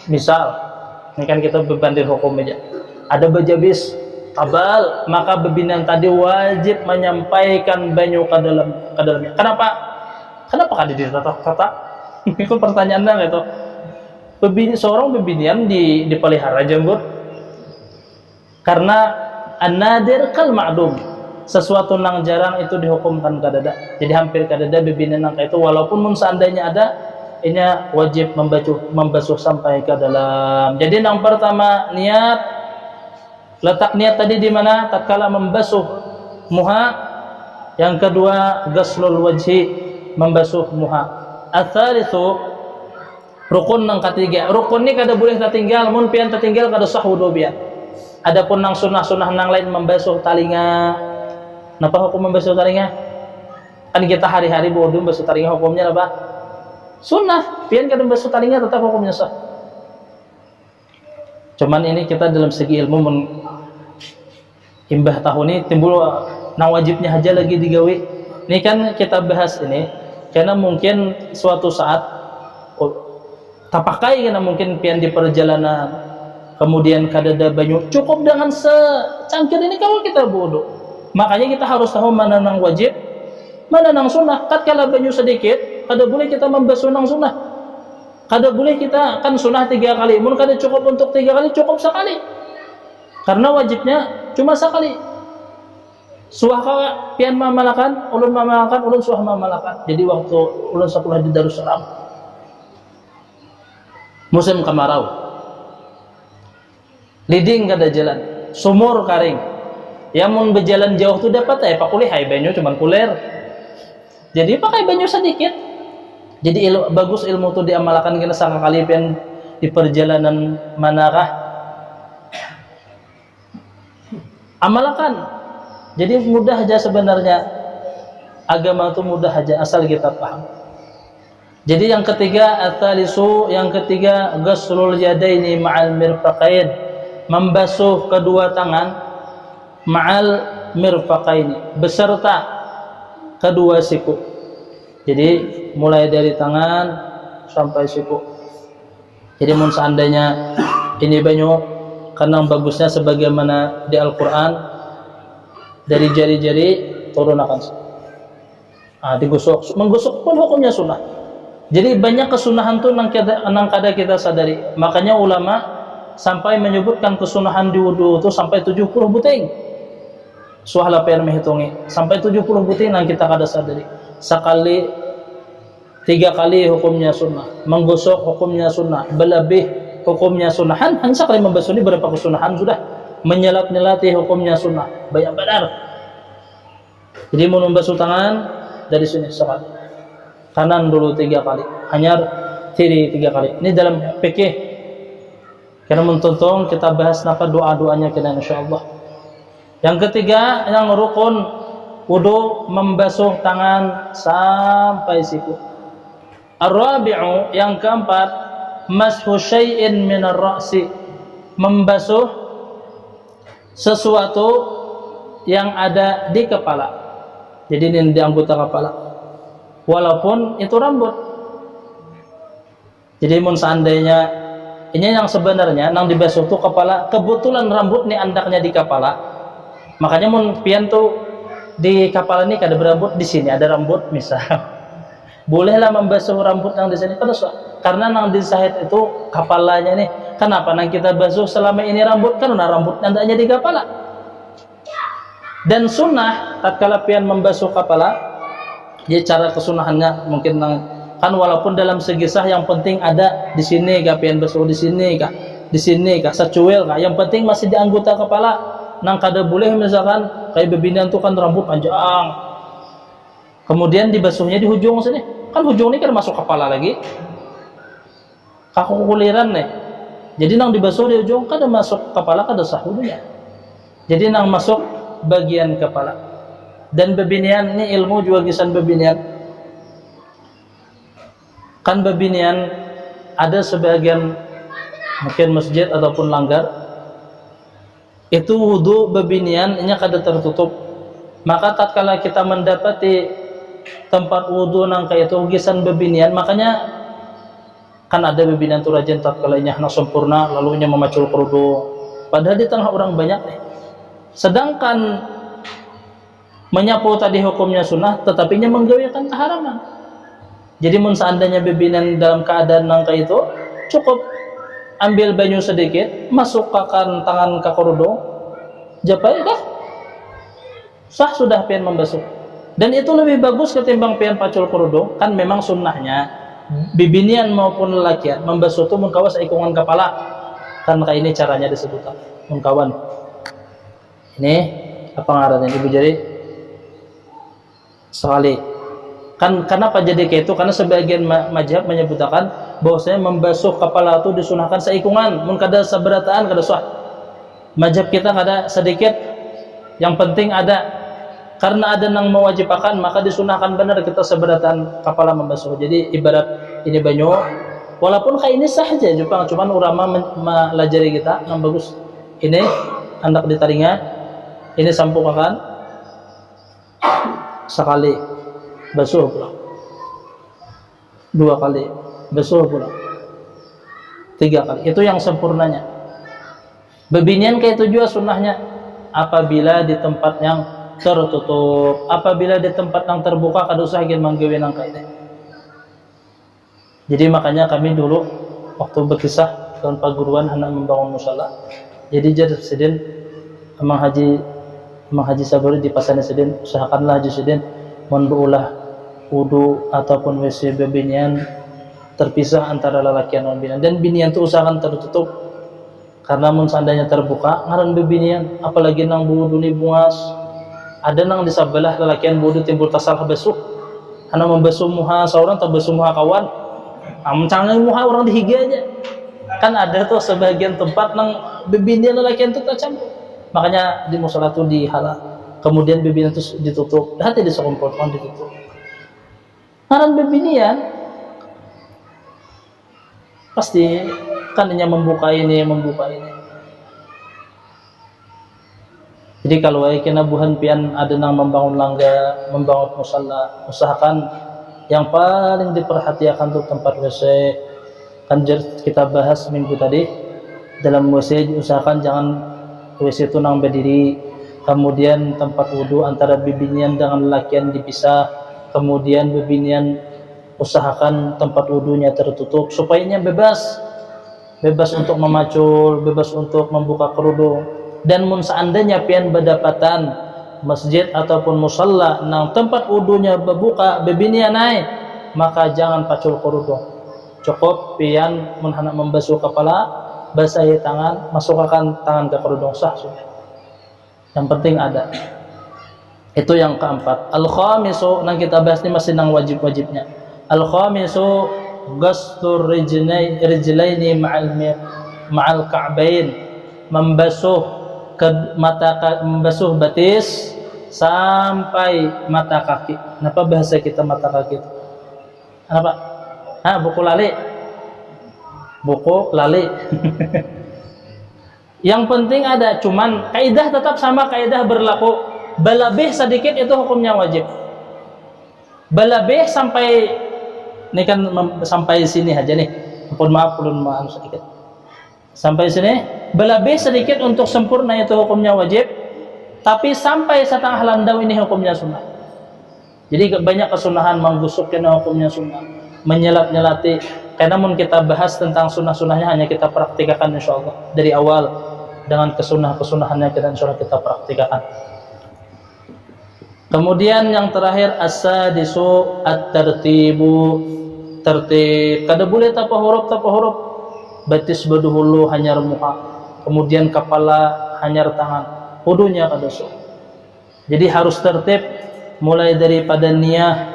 misal ini kan kita berbanding hukum aja, ada bejabis tabal, maka bebinian tadi wajib menyampaikan banyu ke dalamnya. Kenapa kada ditata-tata? Itu pertanyaannya gitu. Seorang bebinian dipelihara jenggot karena an-nadir kal ma'dum, sesuatu nang jarang itu dihukumkan kadada. Jadi hampir kadada bebinian nang itu, walaupun mun seandainya ada, ini wajib membasuh sampai ke dalam. Jadi nang pertama niat, letak niat tadi di mana? Tatkala membasuh muha. Yang kedua ghaslul wajhi, membasuh muha. Ats-tsalitsu rukun nang ketiga. Rukun ni kada boleh tertinggal, mun pian tertinggal kada sah wudu pian. Adapun nang sunah-sunah nang lain membasuh talinga. Napa hukum membasuh talinga? Kan kita hari-hari wudu membasuh talinga hukumnya apa? Sunnah. Pian kada membasuh talinga tetap hukumnya sah. Cuman ini kita dalam segi ilmu imbah tahun ini timbul nang wajibnya aja lagi digawe. Ini kan kita bahas ini karena mungkin suatu saat tapakai kana mungkin pian di perjalanan, kemudian kadada banyu, cukup dengan secangkir ini kalau kita wudu. Makanya kita harus tahu mana nang wajib, mana nang sunnah. Tatkala banyu sedikit, kada boleh kita membasuh nang sunnah. Kada boleh kita kan sunnah 3 kali, mun kada cukup untuk 3 kali, cukup sekali. Karena wajibnya cuma sekali. Suah ka pian mamalakan, ulun suah mamalakan. Jadi waktu ulun sekolah di Darussalam, musim kemarau, liding kada jalan, sumur karing. Ya mun berjalan jauh tu dapat pakulih hai banyu cuman kuler. Jadi pakai banyu sedikit. Jadi bagus ilmu tu diamalkan kena sekali pian di perjalanan manakah. Amalkan. Jadi mudah aja sebenarnya, agama itu mudah aja asal kita paham. Jadi yang ketiga at-talisu, yang ketiga ghuslul yadaini ma'al mirfaqain, membasuh kedua tangan ma'al mirfaqaini, beserta kedua siku. Jadi mulai dari tangan sampai siku. Jadi mun seandainya ini banyu, karena bagusnya sebagaimana di Al-Qur'an, dari jari-jari turun akan digosok, menggosok pun hukumnya sunnah. Jadi banyak kesunahan tuh nang kada kita sadari. Makanya ulama sampai menyebutkan kesunahan di wudu itu sampai 70 buting. Suahlah pengen menghitungi sampai 70 buting nang kita kada sadari. Sekali 3 kali hukumnya sunnah, menggosok hukumnya sunnah, berlebih hukumnya sunnah. Han sekali membasuh ini berapa kesunahan sudah. Menyelat-nyelati hukumnya sunnah, banyak benar. Jadi mau membasuh tangan dari sini sekali, kanan dulu 3 kali, hanyar kiri 3 kali. Ini dalam fikih. Karena mentonton kita bahas napa doa-doanya kita insyaallah. Yang ketiga, yang rukun wudu, membasuh tangan sampai siku. Ar-rabi'u, yang keempat, mashu syai'in minar ra'si, membasuh sesuatu yang ada di kepala. Jadi ini di anggota kepala, walaupun itu rambut. Jadi mun seandainya ini yang sebenarnya nang dibasuh tuh kepala, kebetulan rambut nih andaknya di kepala. Makanya mun pian tuh di kepala nih kada berambut, di sini ada rambut misal. Bolehlah membasuh rambut yang di sini karena nang disahit itu kepalanya nih. Kenapa nang kita basuh selama ini rambut? Karena rambut andaknya di kepala. Dan sunnah tatkala pian membasuh kepala, ya cara kesunahannya mungkin kan walaupun dalam segi sah yang penting ada di sini kah pian basuh, di sini kah secuil kah, yang penting masih di anggota kepala. Nang kada boleh misalkan kayak bebinian tuh kan rambut panjang, kemudian dibasuhnya di hujung sini, kan hujung ini kan masuk kepala lagi, kaku kuliran nih. Jadi nang dibasuh di ujung kada masuk kepala, kada sah wudunya. Jadi nang masuk bagian kepala. Dan bebinian ini ilmu juga kisan bebinian. Kan bebinian ada sebagian mungkin masjid ataupun langgar itu wudu bebinian ini kada tertutup. Maka tatkala kita mendapati tempat wudu nang kayak itu kisan bebinian, makanya kan ada bebinian tu rajin tatkala nya sempurna lalu nya memacul kerudung, padahal di tengah orang banyak sedangkan menyapu tadi hukumnya sunnah tetapi nya menggawekan keharaman. Jadi mun seandainya bebinian dalam keadaan nang kayak itu, cukup ambil banyu sedikit, masukkan tangan ke kerudung, japai dah sah sudah pian membasuh. Dan itu lebih bagus ketimbang pian pacul kerudung. Kan memang sunnahnya bibinian maupun lelakian membasuh itu mun kawas ikungan kepala. Kan kayak ini caranya disebutkan mun kawan. Ini apa ngarannya Ibu Jari? Sekali. Kan kenapa jadi kayak itu? Karena sebagian mazhab menyebutkan bahwasanya membasuh kepala itu disunahkan seikungan. Mun kada sabarataan kada sah. Mazhab kita kada sedikit. Yang penting ada. Karena ada nang mewajibkan maka disunahkan benar kita seberatan kepala membasuh. Jadi ibarat ini banyu, walaupun kayak ini saja cuman ulama melajari kita yang bagus. Ini hendak ditaringnya, ini sampukakan sekali basuh pulang, 2 kali basuh pulang, 3 kali. Itu yang sempurnanya. Bebinian kayak itu juga sunnahnya apabila di tempat yang tertutup. Apabila di tempat yang terbuka kada usah ingin manggawe nang kaidah. Jadi makanya kami dulu waktu berkisah dengan paguruan hendak membangun musala. Jadi jadi presiden Amang Haji Saburi di pasar presiden usahakanlah Haji Presiden mendulah wudu ataupun WC bebinian terpisah antara lelaki dan binian, dan binian itu usahakan tertutup karena mun seandainya terbuka ngaran bebinian apalagi nang wudu ni buas ada nang di sebelah lelakian wudu timbul tasalah basuh karena membasuh muha seorang atau basuh muha kawan mencangin muha orang dihiga aja kan ada tuh sebagian tempat nang bebinian lelakian itu tercampur, makanya di musola itu dihalang, kemudian bebinian itu ditutup, hati disekompotkan ditutup ngaran bebinian pasti kan hanya membuka ini. Jadi kalau kena buhan pian ada nang membangun langga, membangun musalla, usahakan yang paling diperhatikan tuh tempat WC. Kan kita bahas minggu tadi dalam WC usahakan jangan WC itu nang berdiri, kemudian tempat wudu antara bibinian dengan lelakian dipisah, kemudian bibinian usahakan tempat wudunya tertutup supaya bebas untuk memacul, bebas untuk membuka kerudung. Dan mun seandainya pian berdapatan masjid ataupun musalla nang tempat wudunya berbuka bebinian naik, maka jangan pacul kerudung, cukup pian mun hendak membasuh kepala basahi tangan, masukkan tangan ke kerudung sah sudah, yang penting ada. Itu yang keempat. Al-khamisu nang kita bahas ini masih nang wajib-wajibnya. Al-khamisu ghustur rijlaini ma'al ka'bain, membasuh batis sampai mata kaki. Kenapa bahasa kita mata kaki itu? Kenapa? Buku lali. Yang penting ada, cuman kaidah tetap sama, kaidah berlaku. Balabih sedikit itu hukumnya wajib. Balabih sampai ini kan sampai sini aja nih. Mohon maaf sedikit. Sampai sini, balabih sedikit untuk sempurna itu hukumnya wajib. Tapi sampai setengah landau ini hukumnya sunnah. Jadi banyak kesunahan menggusuknya hukumnya sunnah. Menyelat-nyelati. Karena mun kita bahas tentang sunnah-sunnahnya hanya kita praktikkan insyaallah dari awal dengan kesunahan-kesunahannya insyaallah kita praktikkan. Kemudian yang terakhir as-sadisu at-tartibu, tertib. Kada boleh tapa huruf batis baduhulu hanyar muka, kemudian kepala hanyar tangan, wudunya kada so. Jadi harus tertib mulai daripada niyah,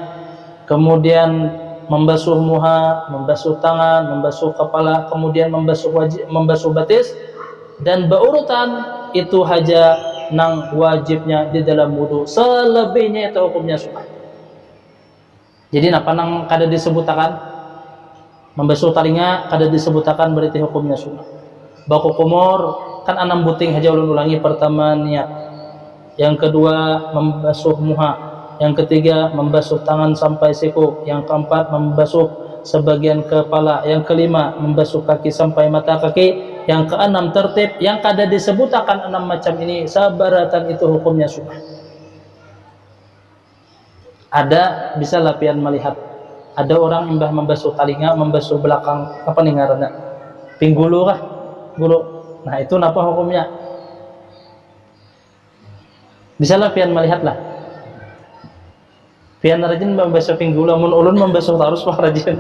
kemudian membasuh muha, membasuh tangan, membasuh kepala, kemudian membasuh wajib, membasuh batis, dan berurutan itu haja nang wajibnya di dalam wudu. Selebihnya itu hukumnya sunnah. Jadi napa nang kada disebutakan membasuh talinga kada disebutakan berarti hukumnya sunnah. Baku kumur kan 6 buting haja ulang-ulangi. Pertama niat, yang kedua membasuh muha, yang ketiga membasuh tangan sampai siku, yang keempat membasuh sebagian kepala, yang kelima membasuh kaki sampai mata kaki, yang keenam tertib. Yang kada disebutakan 6 macam ini sabaratan itu hukumnya sunnah. Ada bisa lapian melihat ada orang imbah membasuh talinga, membasuh belakang apa nih ngaranna pinggulu kah gulu, nah itu napa hukumnya? Bisa lapian melihat lah pian rajin membasuh pinggulu, mun ulun membasuh tarus mah rajin.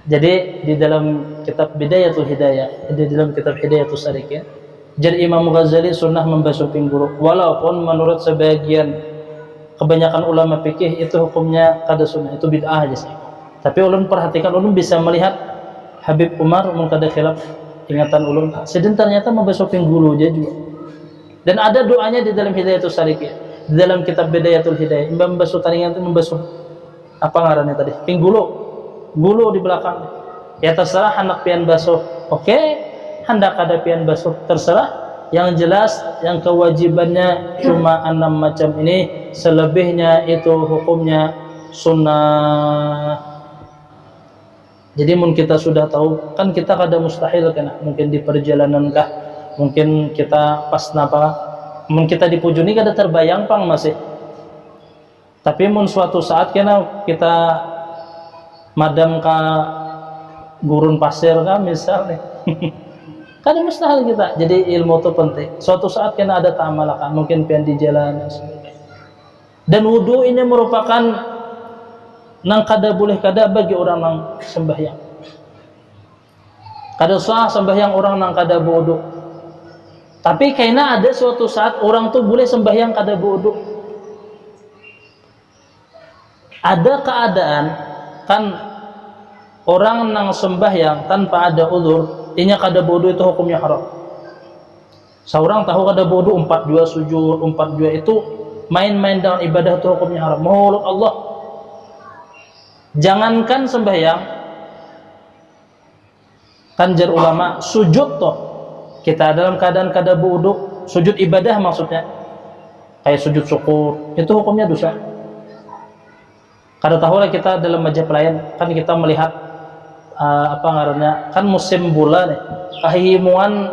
Jadi di dalam kitab Bidayatul Hidayah, di dalam kitab Hidayatul Salik ya, jadi Imam Ghazali sunnah membasuh pinggulu, walaupun menurut sebagian kebanyakan ulama fikih itu hukumnya kada sunnah, itu bid'ah aja sih. Tapi ulun perhatikan, ulun bisa melihat Habib Umar mun kada khilaf ingatan ulun, sedang ternyata membasuh pinggulu aja juga. Dan ada doanya di dalam Hidayatul Salik ya, di dalam kitab Bidayatul Hidayah, membasuh talingan itu membasuh apa ngarannya tadi? Pinggulu. Gulu di belakang. Ya terserah hendak pian basuh. Oke, hendak ada pian basuh terserah. Yang jelas yang kewajibannya cuma 6 macam ini, selebihnya itu hukumnya sunnah. Jadi mun kita sudah tahu, kan kita kada mustahil kan, mungkin di perjalanan kah, mungkin kita pas napa, mun kita di pujuni kada terbayang pang masih. Tapi mun suatu saat kena kita madam ka gurun pasir kah misalnya, kada mustahil kita. Jadi ilmu itu penting. Suatu saat kena ada ta'amalakan, mungkin pian di jalan dan sebagainya. Dan wudu ini merupakan nang kada boleh kada bagi orang nang sembahyang. Kada sah sembahyang orang nang kada wudu. Tapi kayaknya ada suatu saat orang tuh boleh sembahyang kada wudu. Ada keadaan kan orang nang sembahyang tanpa ada udzur, inya kada wudu itu hukumnya haram. Seorang tahu kada wudu 4 jua sujud, 4 jua itu main-main dengan ibadah itu hukumnya haram. Menurut Allah, jangankan sembahyang, kan jar ulama sujud toh kita dalam keadaan kada wudu, sujud ibadah maksudnya kayak sujud syukur itu hukumnya dosa. Kada tahu lah kita dalam majap lain kan kita melihat apa ngarannya kan musim bola nih kahimuan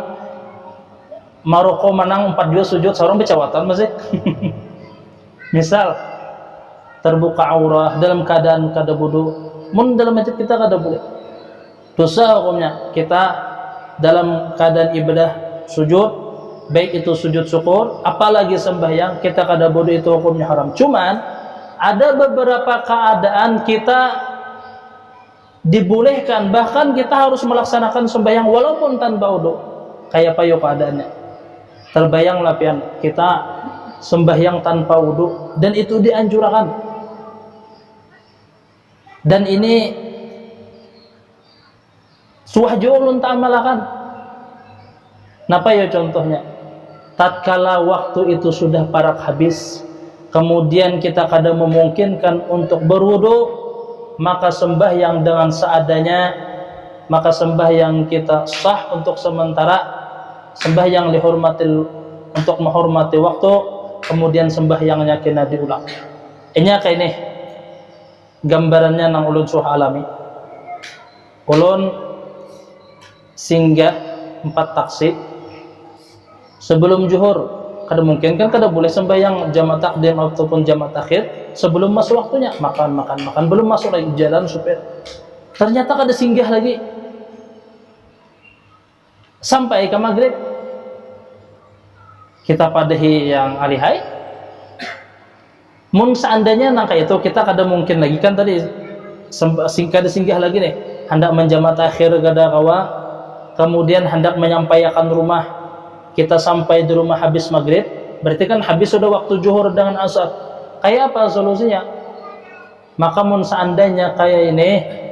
Maroko menang 4-2 sujud seorang becawatan masih misal terbuka aurah dalam keadaan kada wudu, mun dalam masjid kita kada boleh. Dosa hukumnya. Kita dalam keadaan ibadah sujud, baik itu sujud syukur, apalagi sembahyang, kita kada wudu itu hukumnya haram. Cuman ada beberapa keadaan kita dibolehkan, bahkan kita harus melaksanakan sembahyang walaupun tanpa wudu. Kayak apa yo keadaannya? Terbayanglah pian kita sembahyang tanpa wudu dan itu dianjurkan. Dan ini suah ulun ta'amalakan. Napa ya contohnya? Tatkala waktu itu sudah parak habis, kemudian kita kada memungkinkan untuk berwudu, maka sembahyang dengan seadanya, maka sembahyang kita sah untuk sementara, sembahyang untuk menghormati waktu, kemudian sembahyangnya kena diulang. Ini kayak ini gambarannya nang ulun suh alami. Ulun singgah 4 taksi sebelum zuhur. Kada mungkin kan kada boleh sembahyang jamaah takdim ataupun jamaah takhir sebelum masuk waktunya. Makan belum masuk lagi jalan supir. Ternyata kada singgah lagi sampai ke maghrib. Kita padahi yang alihai. Mun seandainya nang kayak itu kita kada mungkin lagi kan tadi kada singgah lagi nih, hendak menjamak akhir kada kawa, kemudian hendak menyampaikan rumah, kita sampai di rumah habis maghrib, berarti kan habis sudah waktu zuhur dengan asar. Kayak apa solusinya? Maka mun seandainya kayak ini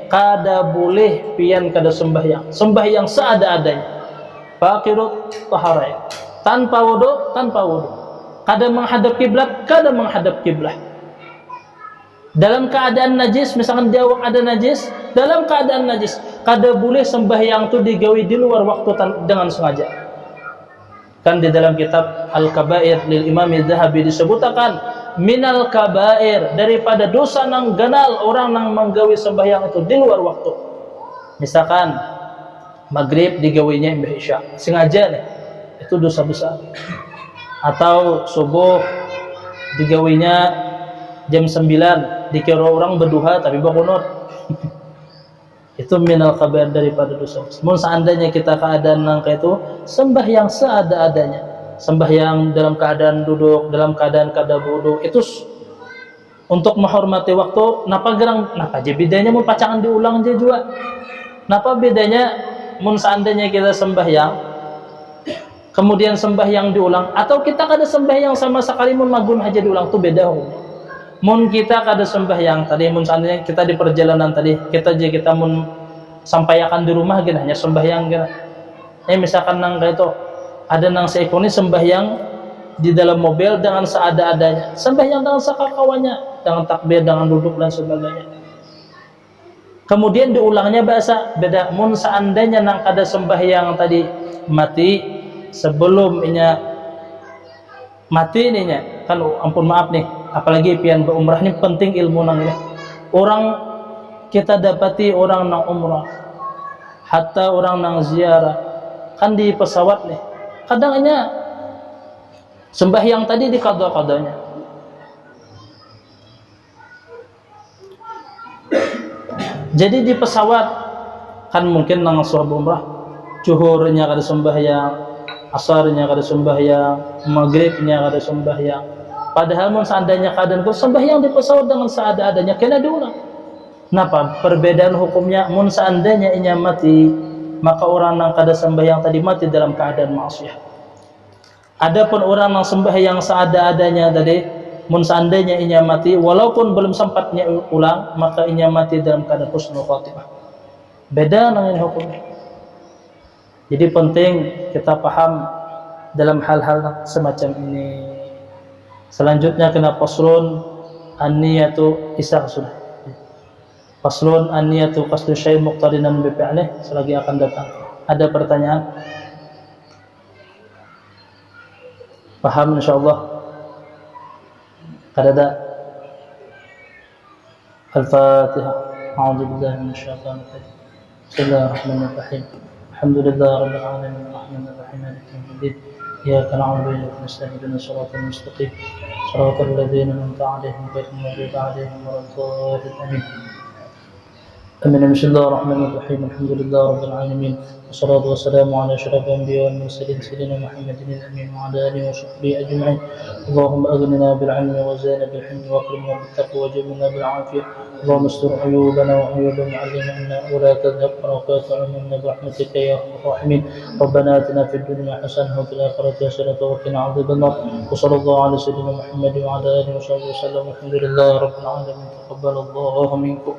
kada boleh pian kada sembahyang seada-adanya, faqirut taharah, tanpa wudu, kada menghadap kiblat, kada menghadap kiblat. Dalam keadaan najis, misalkan di awak ada najis, dalam keadaan najis, kada boleh sembahyang itu digawi di luar waktu dengan sengaja. Kan di dalam kitab Al-Kabair lil Imam Az-Zahabi disebutkan minal kabair, daripada dosa nang ganal orang nang menggawi sembahyang itu di luar waktu. Misalkan maghrib digawinya imbah isya, sengaja nih, itu dosa besar. Atau subuh digawinya jam 9, dikira orang berduha tapi berkunut. Itu minal kabair, daripada dosa. Mun seandainya kita keadaan nang kayak itu, sembahyang seada-adanya, sembahyang dalam keadaan duduk, dalam keadaan kada wudu, itu untuk menghormati waktu. Napa aja bedanya mun pacangan diulang aja juga. Napa bedanya mun seandainya kita sembahyang kemudian sembahyang diulang, atau kita kada sembahyang sama sekali mun magun aja diulang, tuh beda hukumnya. Mun kita kada sembahyang tadi, mun seandainya kita di perjalanan tadi, kita mun sampaikan di rumah gini hanya sembahyang gini. Misalkan nang kayak itu ada nang seekor ini sembahyang di dalam mobil dengan seada-adanya, sembahyang dengan sakakawannya, dengan takbir, dengan duduk dan sebagainya. Kemudian diulangnya bahasa beda. Mun seandainya nang kada sembahyang tadi mati sebelum inya mati ininya kan, ampun maaf nih, apalagi pian berumrah ini penting ilmu nang ini. Orang kita dapati orang nang umrah, hatta orang nang ziarah, kan di pesawat nih, kadangnya sembahyang tadi di qada-qadanya. Jadi di pesawat kan mungkin nang suah umrah, zuhurnya kada sembahyang, asarnya kada sembahyang, maghribnya kada sembahyang. Padahal mun seandainya keadaan sembahyang di pesawat dengan seada-adanya kena diulang. Kenapa? Perbedaan hukumnya mun seandainya inya mati, maka orang yang kada sembahyang tadi mati dalam keadaan maksiat. Adapun orang yang sembahyang seada-adanya tadi, mun seandainya inya mati walaupun belum sempatnya ulang, maka inya mati dalam keadaan husnul khatimah. Beda dengan hukumnya. Jadi penting kita paham dalam hal-hal semacam ini. Selanjutnya kena faslun an-niyatu isar sudah. Faslun an-niyatu qasdu syai' muqtarinan bi fi'lih, selagi akan datang. Ada pertanyaan? Paham insyaallah? Ada? Al-Fatihah. A'udzu billahi minasyaitonir rajim. Bismillahirrahmanirrahim. Alhamdulillahirabbil alamin arrahmanir rahim maliki yaumiddin. إياك نعبد وإياك نستعين اهدنا الصراط المستقيم صراط الذين أنعمت عليهم غير المغضوب عليهم ولا الضالين آمين. بسم الله الرحمن الرحيم الحمد لله رب العالمين والصلاة والسلام على أشرف الأنبياء والمرسلين سيدنا محمد الأمين وعلى آله وصحبه أجمعين. اللهم أغننا بالعلم وزينا بالحلم وأكرمنا بالتقوى وجملنا بالعافية. اللهم استر عيوبنا وعيوب معلمنا ولا تذهب بركات علمنا برحمتك يا أرحم الراحمين. ربنا آتنا في الدنيا حسنة وفي الآخرة حسنة وقنا عذاب النار. وصلى الله على سيدنا محمد وعلى آله وصحبه وسلم. الحمد لله رب العالمين. تقبل الله منكم.